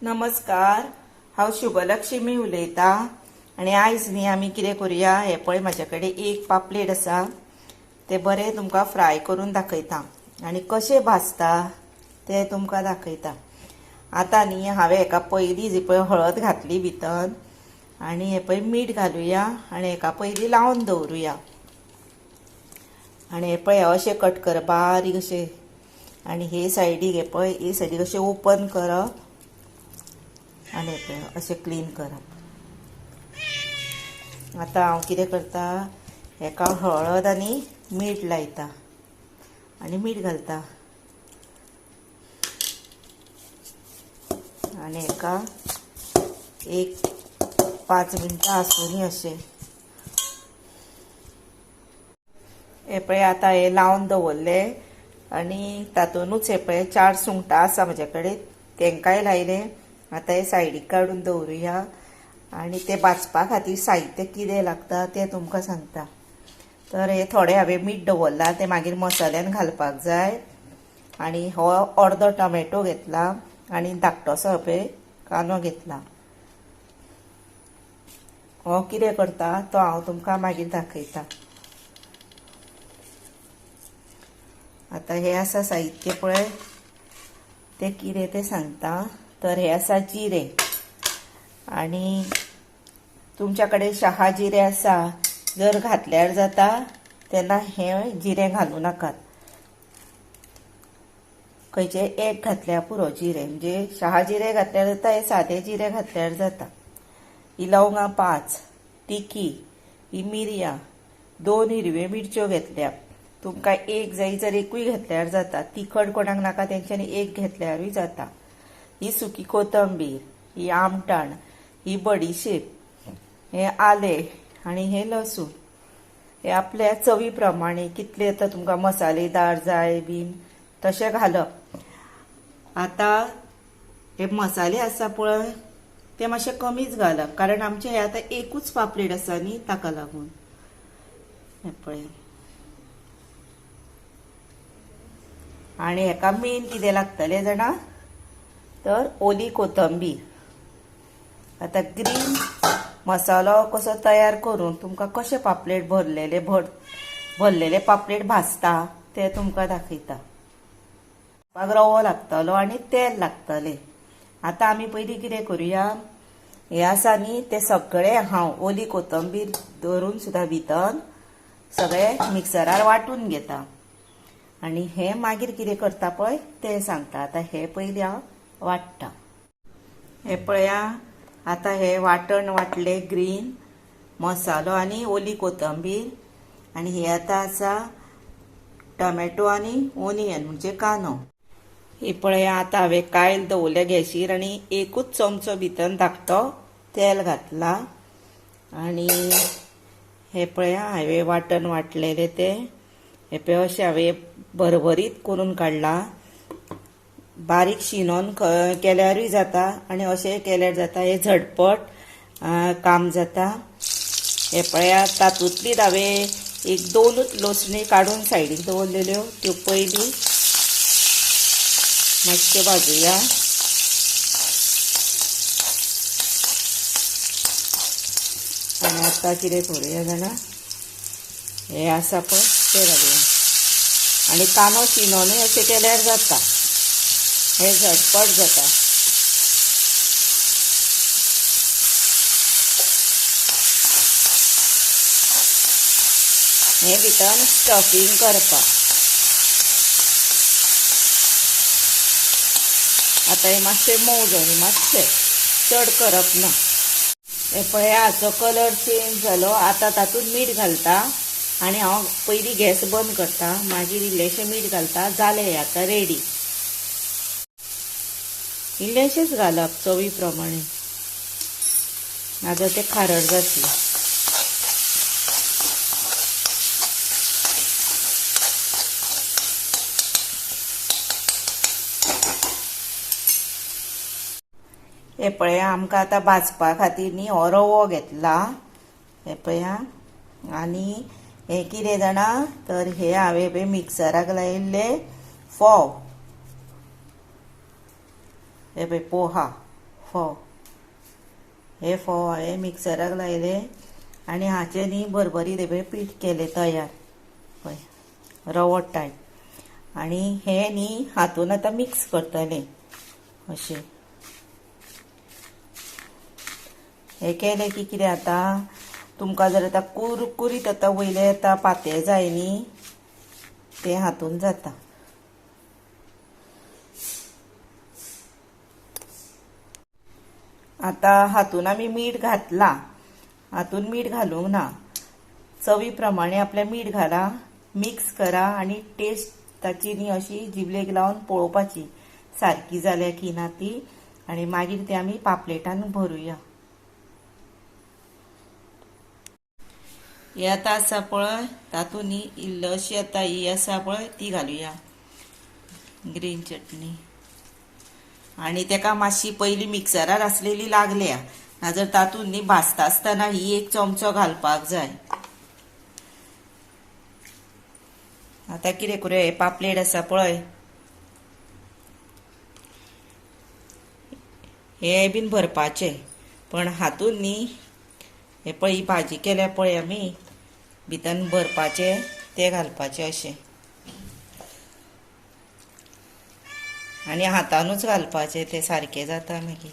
नमस्कार, हांव शुभलक्ष्मी उलयतां आनी आयज न्ही आमी कितें करुया। हे पळय म्हाजे कडेन एक पापलेट आसा, ते बरे तुमकां फ्राय करून दाखयता आनी कशें भाजता ते तुमकां दाखयता। आतां न्ही हांवें हेका पयलीं जी पळय हळद घातली भितर आनी हे पळय मीठ घालुया आनी हेका पयलीं लावन दवरुया। आनी हे पळय अशें कट कर बारीक अशें, आनी हे सायडीक हे पळय हे सायडीक अशें ओपन करप आनी हे पळय अशें क्लीन करप। आतां हांव कितें करता, हेका हळद आनी मीठ लायता आनी मीठ घालता आनी हेका एक 5 मिनटां आसुनी अशें। हे पळय आतां हे लावन दवरले आनी तातूंतूच हे पळय 4 सुंगटां आसा म्हजे कडेन, तेंकाय लायले। आतां हे सायडीक काडून दवरुया आनी ते भाजपा खातीर साहित्य कितें लागता तें तुमकां सांगता। तर हे थोडे हांवें मीठ दवरला, ते मागीर मसाल्यान घालपाक जाय। आनी हो अर्दो टोमॅटो घेतला आनी धाकटोसो पळय कांदो घेतला। हो कितें करता तो हांव तुमकां मागीर दाखयता। आतां हे आसा साहित्य पळय, ते कितें तें सांगता। तर हे आसा जिरे, आनी तुमच्या कडेन शहा जिरे आसा जर घातल्यार जाता, तेन्ना हे जिरे घालूं नाकात। खंयचे एक घातल्यार पुरो जिरे, म्हणजे शहा जिरे घातल्यार जाता, हे सादे जिरे घातल्यार जाता। ही लवंगां 5, तिखी, ही मिरयां, 2 हिरव्यो मिरच्यो घेतल्या। तुमकां एक जायी जर एकूय घेतल्यार जाता, तिखट कोणाक नाका तेंच्यांनी एक घेतल्यारूय जाता। ही सुकी कोथंबीर, ही आमटाण, ही बडीशेप, हे आले आनी हे लसूण। हे आपल्या चवी प्रमाणे कितले आतां तुमकां मसालेदार जाय बीन तशें घालप। आतां हे मसाले आसा पळय ते मातशे कमीच घालप, कारण आमचे हे आतां एकूच पापलेट आसा न्ही, ताका लागून। हे पळय आनी हेका मेन कितें लागतलें जाणा, तर ओली कोथंबीर। आतां ग्रीन मसालो कसो तयार करून तुमकां कशें पापलेट भरलेले पापलेट भाजता ते तुमकां दाखयता। रवो लागतलो आनी तेल लागतलें। आतां आमी पयलीं कितें करुया, हे आसा न्ही ते सगळें हांव ओली कोथंबीर दवरून सुद्दां भितर सगळें मिक्सरार वांटून घेता आनी हे मागीर कितें करता पळय तें सांगता। आतां हे पयलीं हांव वांट्टा। हे पळया, आतां हे वाटण वाटले, ग्रीन मसालो आनी ओली कोथंबीर, आनी हे आतां आसा टोमॅटो आनी ओनियन म्हणजे कांदो। हे पळया, आतां हांवें कायल दवरले गॅसीर आनी एकूच चमचो भितर धाकटो तेल घातला आनी हे पळया हांवें वाटण वाटलेले ते हे पळय अशें हांवें भरभरीत करून काडला। बारीक शिनोन केल्यारूय जाता आनी अशें केल्यार जाता, हे झटपट काम जाता। हे पळया, तातूंतलीच हांवें एक 2 लसणी काडून सायडीक दवरलेल्यो, त्यो पयलीं मातशें भाजुया। आनी आतां कितें करुया जाणा, हे आसा पळय ते घालुया आनी कांदो शिनोनूय अशें केल्यार जाता, हे झटपट जाता। हे भितर स्टफिंग करपाक। आतां हे मातशें मोव जावन मातशें चड करप ना। हे पळय हाचो कलर चेंज जालो, आतां तातूंत मीठ घालता आनी हांव पयलीं गॅस बंद करता, मागीर इल्लेशें मीठ घालता, जालें हें आतां रेडी। इल्लेशेंच घालप चवी प्रमाणे, नाजाल्यार तें खारट जातलें। हे पळया, आमकां आतां भाजपा खातीर न्ही हो रवो घेतला। हे पळया, आनी हे कितें जाणा, तर हे हांवें पळय मिक्सराक लायिल्ले फोव, हे पळय पोहा, फोव. हे फोव हांवें मिक्सराक लायले आनी हाचे न्ही भरभरीत हे पीठ केले तयार पळय रवो टायप. आनी हे न्ही हातून आतां मिक्स करतले अशें. हे केले की कितें जाता, तुमकां जर आतां कुरकुरीत आतां वयले आतां पातळ जाय न्ही ते हातून जाता. आतां हातून आमी मीठ घातला, हातून मीठ घालूंक ना. चवी प्रमाणे आपले मीठ घाला, मिक्स करा आनी टेस्ट ताची न्ही अशी जिबलेक लावन पळोवपाची सारकी जाल्या की ना ती. आनी मागीर ती आमी पापलेटान भरुया. ही आतां आसा पळय तातूंत न्ही इल्लोशी आतां ही आसा पळय ती घालुया ग्रीन चटणी. आनी तेका मातशी पयली मिक्सरार आसलेली लागल्या, नाजाल्यार तातूंत न्ही भाजता आसतना ही एक चमचो घालपाक जाय. आतां कितें करूया, हे पापलेट आसा पळय हे बीन भरपाचे, पण हातून न्ही हे पळय ही भाजी केल्या पळय आमी भितन भरपाचे ते घालपाचे अशें. आनी हातानूच घालपाचे ते सारके जाता मागीर.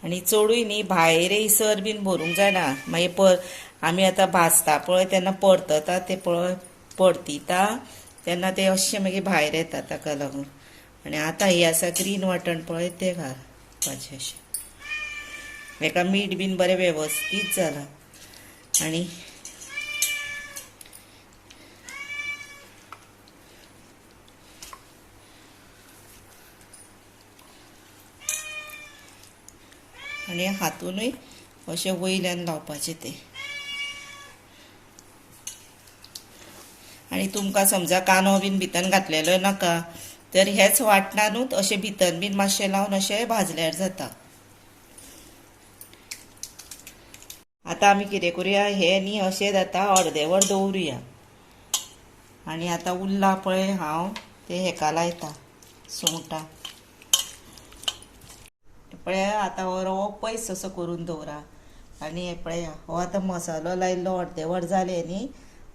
आनी चडूय न्ही भायर इसर बीन भरूंक जायना, मागीर आमी आतां भाजता पळय तेन्ना परतता ते पळय परतिता तेन्ना ते अशें मागीर भायर येता ताका लागून. आनी आतां ही आसा ग्रीन वाटण पळय ते घालपाचें अशें. हेका मीठ बीन बरें वेवस्थीत जाला. आनी आनी हातूनय अशें वयल्यान लावपाचें ते. आनी तुमकां समजा कांदो बीन भितन घातलेलो नाका तर हेच वाटणानूच अशें भितन बीन मातशें लावन अशें भाजल्यार जाता. आतां आमी कितें करुया, हे न्ही अशें जाता अर्दे वर दवरुया. आनी आतां उरला पळय हांव ते हेका लायता सुंगटां. पळय आतां हो रवो पयस असो करून दवरा. आनी हे पळय हो आतां मसालो लायल्लो अर्दे वर जाले न्ही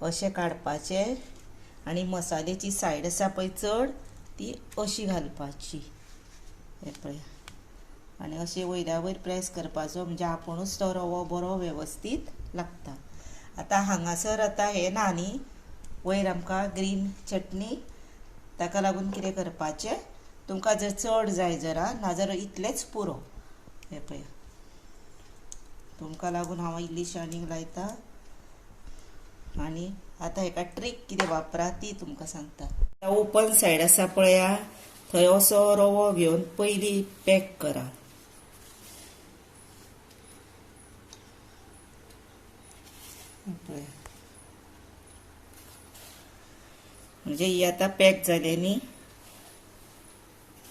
अशें काडपाचे. आनी मसाल्याची सायड आसा पळय चड ती अशी घालपाची हे पळय. आनी अशें वयल्या वयर प्रेस करपाचो म्हणजे आपुणूच तो रवो बरो वेवस्थीत लागता. आतां हांगासर आतां हे ना न्ही वयर आमकां ग्रीन चटणी, ताका लागून कितें करपाचें, तुमकां जर चड जाय जरा नाजाल्यार इतलेंच पुरो. हे पळय तुमकां लागून हांव इल्लीशी आनीक लायता. आनी आतां हेका ट्रीक कितें वापरा ती तुमकां सांगता. ओपन सायड आसा पळया थंय असो रवो घेवन पयली पॅक करा. म्हणजे ही आतां पॅक जाले न्ही.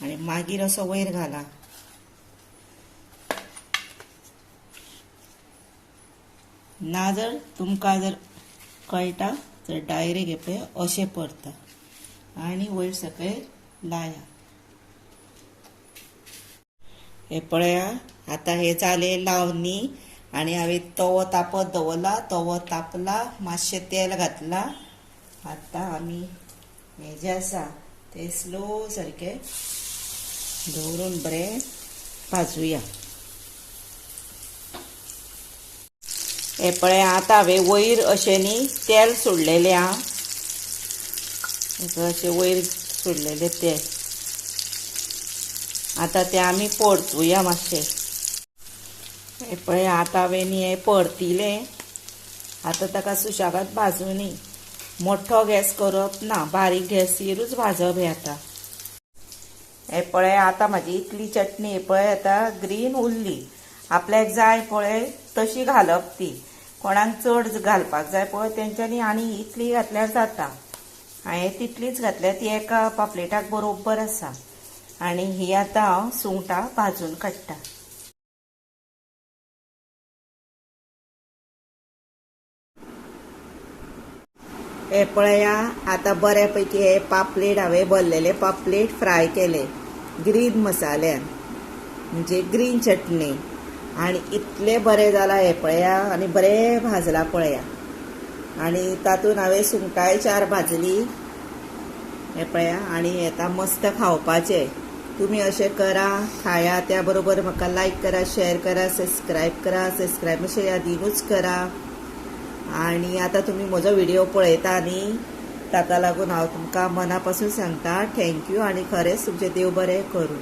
आनी मागीर असो वयर घाला. ना जर तुमकां जर कळटा तर डायरेक्ट हे पळय अशें परता आनी वयर सकयल लाया. हे पळया आतां हे जाले लावन न्ही. आनी हांवें तवो तापत दवरला, तवो तापला, मातशें तेल घातला. आतां आमी हे जे आसा ते स्लो सारके दवरून बरें भाजूया. हे पळय आतां हांवें वयर अशें न्ही तेल सोडलेलें आहा. अशें वयर सोडलेलें तेल. आतां तें आमी परतुया मातशें. हे पळय आतां हांवें न्ही हें परतिलें. आतां ताका सुशेगाद भाजूनी. मोठो गॅस करप ना, बारीक गॅसीरूच भाजप हे आतां. हे पळय आतां म्हाजी इतली चटणी हे पळय आतां ग्रीन उरली. आपल्याक जाय पळय तशी घालप ती. कोणाक चड घालपाक जाय पळय तेंच्यांनी आनी इतली घातल्यार जाता. हांवें तितलीच घातल्या ती एका पापलेटाक बरोबर आसा. आनी ही आतां हांव सुंगटां भाजून काडटा. हे पळया आतां बऱ्यापैकी हे पापलेट हांवें भरलेले पापलेट फ्राय केले. ग्रीन मसाल्यान म्हणजे ग्रीन चटणी आणि इतले बरें जाला हे पळया आणि बरें भाजला पळया आणि तातूंत हांवें सुंगटाय 4 भाजली हे पळया आणि येता मस्त खावपाचे तुम्ही अशें करा खाया त्या बरोबर म्हाका लायक करा शेअर करा सबस्क्राईब अशें यादीनूच करा आणि आता तुम्ही म्हजो व्हिडिओ पळयता न्ही ताका लागून हांव तुमकां मना पासून सांगता थँक्यू आणि खरेंच तुमचें देव बरें करूं.